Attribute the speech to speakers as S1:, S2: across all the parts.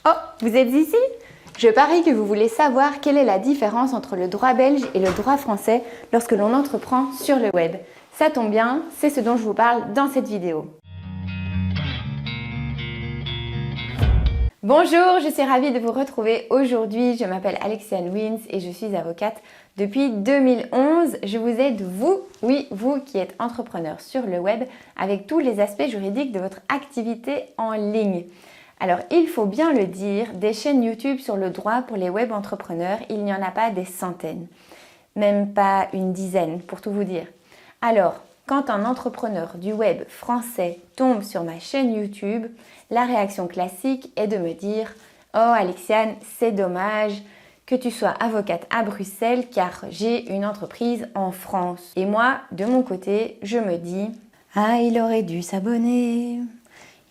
S1: Oh, vous êtes ici? Je parie que vous voulez savoir quelle est la différence entre le droit belge et le droit français lorsque l'on entreprend sur le web. Ça tombe bien, c'est ce dont je vous parle dans cette vidéo. Bonjour, je suis ravie de vous retrouver aujourd'hui. Je m'appelle Alexiane Wins et je suis avocate depuis 2011. Je vous aide, vous qui êtes entrepreneur sur le web, avec tous les aspects juridiques de votre activité en ligne. Alors, il faut bien le dire, des chaînes YouTube sur le droit pour les web entrepreneurs, il n'y en a pas des centaines, même pas une dizaine pour tout vous dire. Alors, quand un entrepreneur du web français tombe sur ma chaîne YouTube, la réaction classique est de me dire « Oh Alexiane, c'est dommage que tu sois avocate à Bruxelles car j'ai une entreprise en France. » Et moi, de mon côté, je me dis « Ah, il aurait dû s'abonner,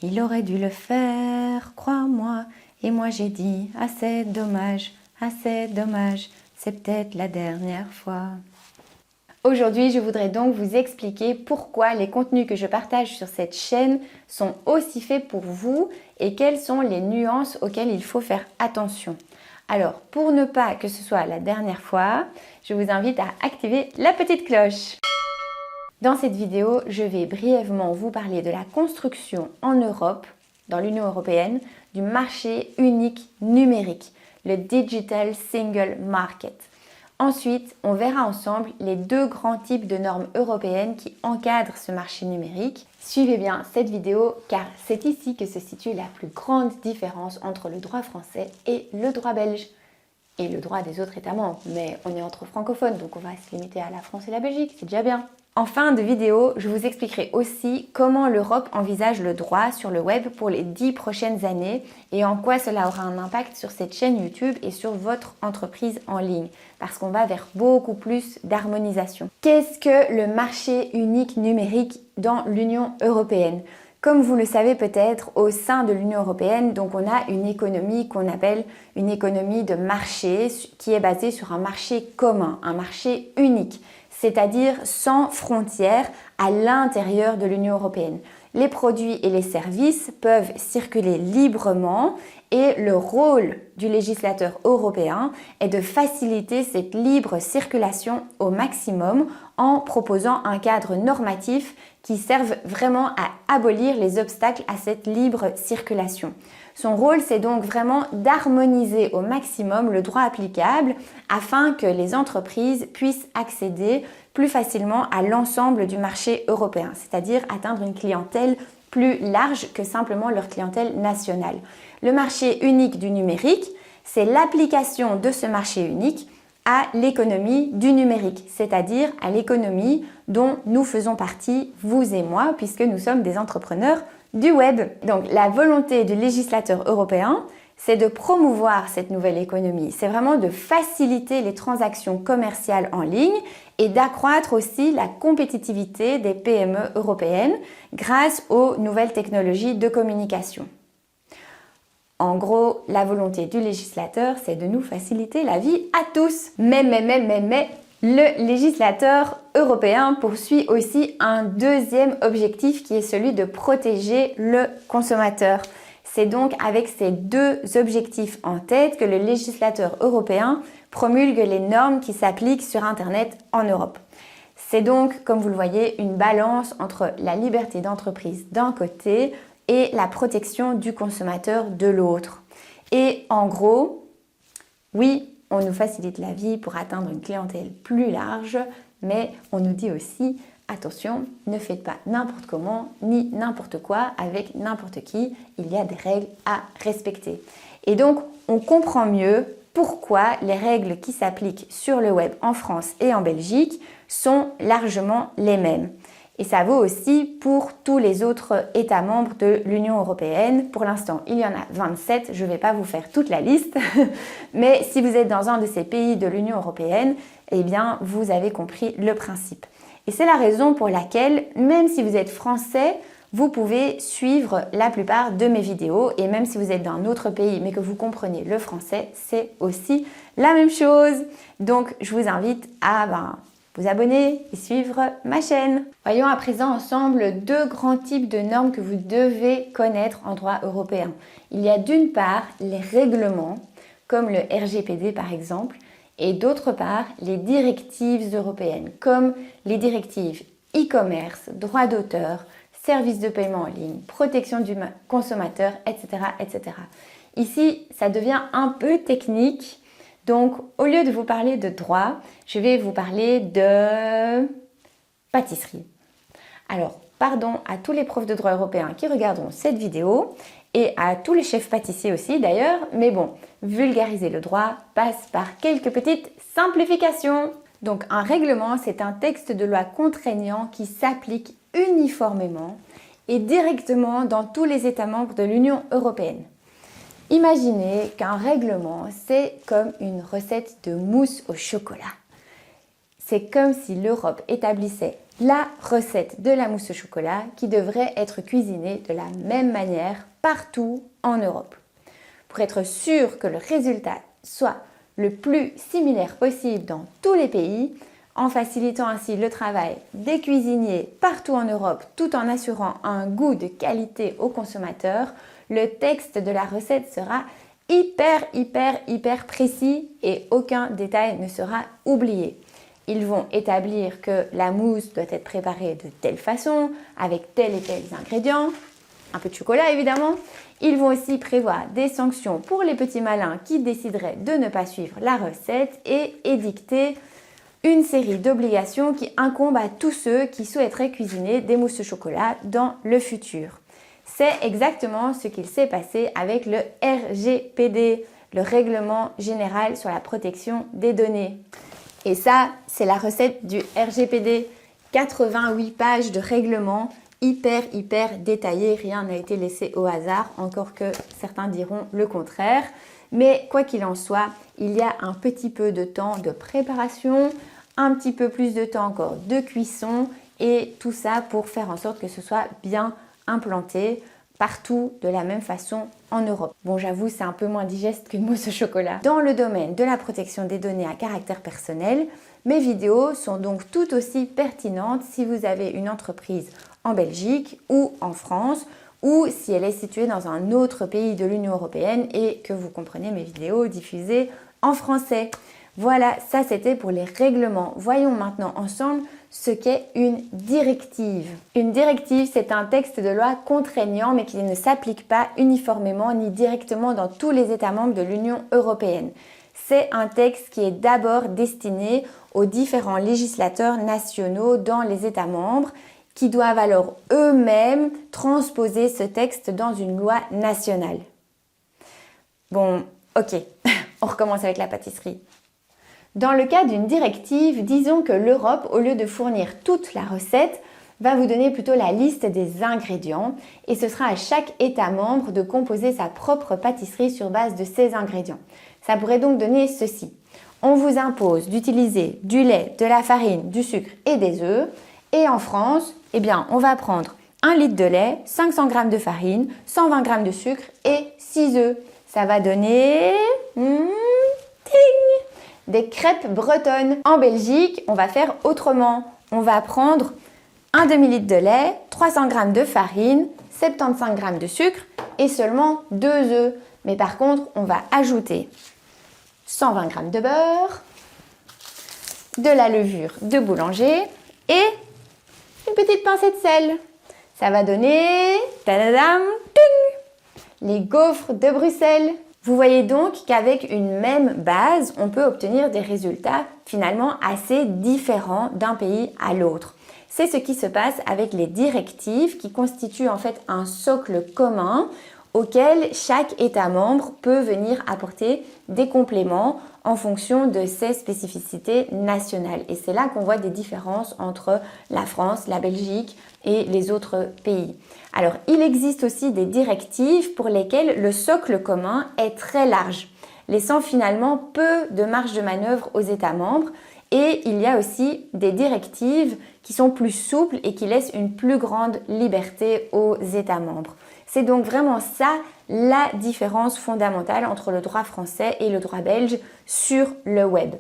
S1: il aurait dû le faire, crois-moi. » Et moi j'ai dit « Ah, c'est dommage, c'est peut-être la dernière fois. » Aujourd'hui, je voudrais donc vous expliquer pourquoi les contenus que je partage sur cette chaîne sont aussi faits pour vous et quelles sont les nuances auxquelles il faut faire attention. Alors, pour ne pas que ce soit la dernière fois, je vous invite à activer la petite cloche. Dans cette vidéo, je vais brièvement vous parler de la construction en Europe, dans l'Union européenne, du marché unique numérique, le Digital Single Market. Ensuite, on verra ensemble les deux grands types de normes européennes qui encadrent ce marché numérique. Suivez bien cette vidéo car c'est ici que se situe la plus grande différence entre le droit français et le droit belge. Et le droit des autres États membres, mais on est entre francophones, donc on va se limiter à la France et la Belgique, c'est déjà bien. En fin de vidéo, je vous expliquerai aussi comment l'Europe envisage le droit sur le web pour les 10 prochaines années et en quoi cela aura un impact sur cette chaîne YouTube et sur votre entreprise en ligne, parce qu'on va vers beaucoup plus d'harmonisation. Qu'est-ce que le marché unique numérique dans l'Union européenne ? Comme vous le savez peut-être, au sein de l'Union européenne, donc on a une économie qu'on appelle une économie de marché qui est basée sur un marché commun, un marché unique, c'est-à-dire sans frontières à l'intérieur de l'Union européenne. Les produits et les services peuvent circuler librement et le rôle du législateur européen est de faciliter cette libre circulation au maximum en proposant un cadre normatif qui serve vraiment à abolir les obstacles à cette libre circulation. Son rôle, c'est donc vraiment d'harmoniser au maximum le droit applicable afin que les entreprises puissent accéder plus facilement à l'ensemble du marché européen, c'est-à-dire atteindre une clientèle plus large que simplement leur clientèle nationale. Le marché unique du numérique, c'est l'application de ce marché unique à l'économie du numérique, c'est-à-dire à l'économie dont nous faisons partie, vous et moi, puisque nous sommes des entrepreneurs du web. Donc la volonté du législateur européen, c'est de promouvoir cette nouvelle économie. C'est vraiment de faciliter les transactions commerciales en ligne et d'accroître aussi la compétitivité des PME européennes grâce aux nouvelles technologies de communication. En gros, la volonté du législateur, c'est de nous faciliter la vie à tous. Mais, le législateur européen poursuit aussi un deuxième objectif qui est celui de protéger le consommateur. C'est donc avec ces deux objectifs en tête que le législateur européen promulgue les normes qui s'appliquent sur Internet en Europe. C'est donc, comme vous le voyez, une balance entre la liberté d'entreprise d'un côté et la protection du consommateur de l'autre. Et en gros, oui, on nous facilite la vie pour atteindre une clientèle plus large, mais on nous dit aussi attention, ne faites pas n'importe comment ni n'importe quoi avec n'importe qui. Il y a des règles à respecter. Et donc, on comprend mieux pourquoi les règles qui s'appliquent sur le web en France et en Belgique sont largement les mêmes. Et ça vaut aussi pour tous les autres États membres de l'Union européenne. Pour l'instant, il y en a 27. Je ne vais pas vous faire toute la liste. Mais si vous êtes dans un de ces pays de l'Union européenne, eh bien, vous avez compris le principe. Et c'est la raison pour laquelle, même si vous êtes français, vous pouvez suivre la plupart de mes vidéos. Et même si vous êtes d'un autre pays, mais que vous comprenez le français, c'est aussi la même chose. Donc, je vous invite à vous abonner et suivre ma chaîne. Voyons à présent ensemble deux grands types de normes que vous devez connaître en droit européen. Il y a d'une part les règlements, comme le RGPD par exemple, et d'autre part les directives européennes, comme les directives e-commerce, droit d'auteur, services de paiement en ligne, protection du consommateur, etc., etc. Ici, ça devient un peu technique. Donc, au lieu de vous parler de droit, je vais vous parler de pâtisserie. Alors, pardon à tous les profs de droit européen qui regarderont cette vidéo et à tous les chefs pâtissiers aussi d'ailleurs, mais bon, vulgariser le droit passe par quelques petites simplifications. Donc, un règlement, c'est un texte de loi contraignant qui s'applique uniformément et directement dans tous les États membres de l'Union européenne. Imaginez qu'un règlement, c'est comme une recette de mousse au chocolat. C'est comme si l'Europe établissait la recette de la mousse au chocolat qui devrait être cuisinée de la même manière partout en Europe. Pour être sûr que le résultat soit le plus similaire possible dans tous les pays, en facilitant ainsi le travail des cuisiniers partout en Europe tout en assurant un goût de qualité aux consommateurs, le texte de la recette sera hyper précis et aucun détail ne sera oublié. Ils vont établir que la mousse doit être préparée de telle façon, avec tels et tels ingrédients, un peu de chocolat évidemment. Ils vont aussi prévoir des sanctions pour les petits malins qui décideraient de ne pas suivre la recette et édicter une série d'obligations qui incombent à tous ceux qui souhaiteraient cuisiner des mousses au chocolat dans le futur. C'est exactement ce qu'il s'est passé avec le RGPD, le Règlement général sur la protection des données. Et ça, c'est la recette du RGPD. 88 pages de règlement, hyper détaillé, rien n'a été laissé au hasard, encore que certains diront le contraire. Mais quoi qu'il en soit, il y a un petit peu de temps de préparation, un petit peu plus de temps encore de cuisson et tout ça pour faire en sorte que ce soit bien implanté partout de la même façon en Europe. Bon, j'avoue, c'est un peu moins digeste qu'une mousse au chocolat. Dans le domaine de la protection des données à caractère personnel, mes vidéos sont donc tout aussi pertinentes si vous avez une entreprise en Belgique ou en France ou si elle est située dans un autre pays de l'Union européenne et que vous comprenez mes vidéos diffusées en français. Voilà, ça c'était pour les règlements. Voyons maintenant ensemble ce qu'est une directive. Une directive, c'est un texte de loi contraignant mais qui ne s'applique pas uniformément ni directement dans tous les États membres de l'Union européenne. C'est un texte qui est d'abord destiné aux différents législateurs nationaux dans les États membres qui doivent alors eux-mêmes transposer ce texte dans une loi nationale. Bon, ok, on recommence avec la pâtisserie. Dans le cas d'une directive, disons que l'Europe, au lieu de fournir toute la recette, va vous donner plutôt la liste des ingrédients et ce sera à chaque État membre de composer sa propre pâtisserie sur base de ces ingrédients. Ça pourrait donc donner ceci. On vous impose d'utiliser du lait, de la farine, du sucre et des œufs. Et en France, eh bien, on va prendre 1 litre de lait, 500 g de farine, 120 g de sucre et 6 œufs. Ça va donner des crêpes bretonnes. En Belgique, on va faire autrement. On va prendre un demi-litre de lait, 300 g de farine, 75 g de sucre et seulement 2 œufs. Mais par contre, on va ajouter 120 g de beurre, de la levure de boulanger et une petite pincée de sel. Ça va donner tadadam, les gaufres de Bruxelles. Vous voyez donc qu'avec une même base, on peut obtenir des résultats finalement assez différents d'un pays à l'autre. C'est ce qui se passe avec les directives qui constituent en fait un socle commun auquel chaque État membre peut venir apporter des compléments en fonction de ses spécificités nationales. Et c'est là qu'on voit des différences entre la France, la Belgique et les autres pays. Alors, il existe aussi des directives pour lesquelles le socle commun est très large, laissant finalement peu de marge de manœuvre aux États membres. Et il y a aussi des directives qui sont plus souples et qui laissent une plus grande liberté aux États membres. C'est donc vraiment ça la différence fondamentale entre le droit français et le droit belge sur le web.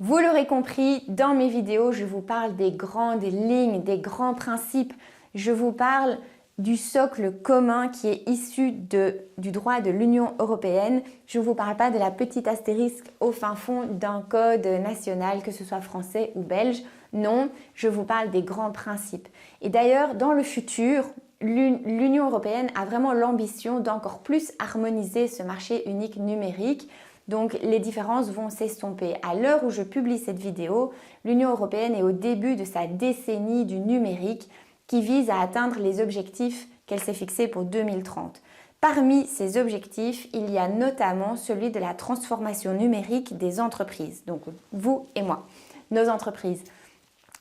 S1: Vous l'aurez compris, dans mes vidéos, je vous parle des grandes lignes, des grands principes. Je vous parle du socle commun qui est issu du droit de l'Union européenne. Je ne vous parle pas de la petite astérisque au fin fond d'un code national, que ce soit français ou belge. Non, je vous parle des grands principes. Et d'ailleurs, dans le futur, l'Union européenne a vraiment l'ambition d'encore plus harmoniser ce marché unique numérique. Donc les différences vont s'estomper. À l'heure où je publie cette vidéo, l'Union européenne est au début de sa décennie du numérique qui vise à atteindre les objectifs qu'elle s'est fixés pour 2030. Parmi ces objectifs, il y a notamment celui de la transformation numérique des entreprises, donc vous et moi, nos entreprises.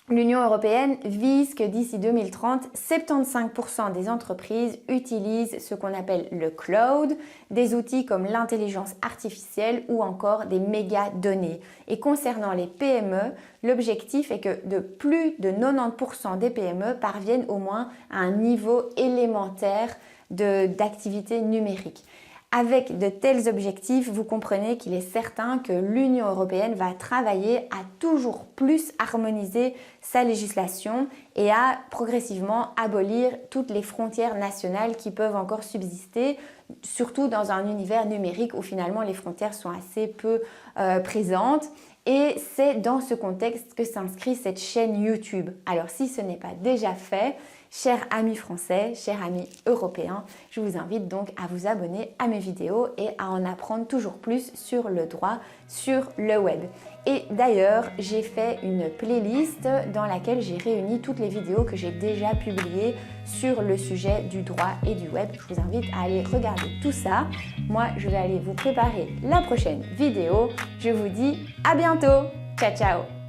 S1: L'Union européenne vise que d'ici 2030, 75% des entreprises utilisent ce qu'on appelle le cloud, des outils comme l'intelligence artificielle ou encore des méga-données. Et concernant les PME, l'objectif est que de plus de 90% des PME parviennent au moins à un niveau élémentaire d'activité numérique. Avec de tels objectifs, vous comprenez qu'il est certain que l'Union européenne va travailler à toujours plus harmoniser sa législation et à progressivement abolir toutes les frontières nationales qui peuvent encore subsister, surtout dans un univers numérique où finalement les frontières sont assez peu présentes. Et c'est dans ce contexte que s'inscrit cette chaîne YouTube. Alors si ce n'est pas déjà fait, chers amis français, chers amis européens, je vous invite donc à vous abonner à mes vidéos et à en apprendre toujours plus sur le droit, sur le web. Et d'ailleurs, j'ai fait une playlist dans laquelle j'ai réuni toutes les vidéos que j'ai déjà publiées sur le sujet du droit et du web. Je vous invite à aller regarder tout ça. Moi, je vais aller vous préparer la prochaine vidéo. Je vous dis à bientôt. Ciao, ciao!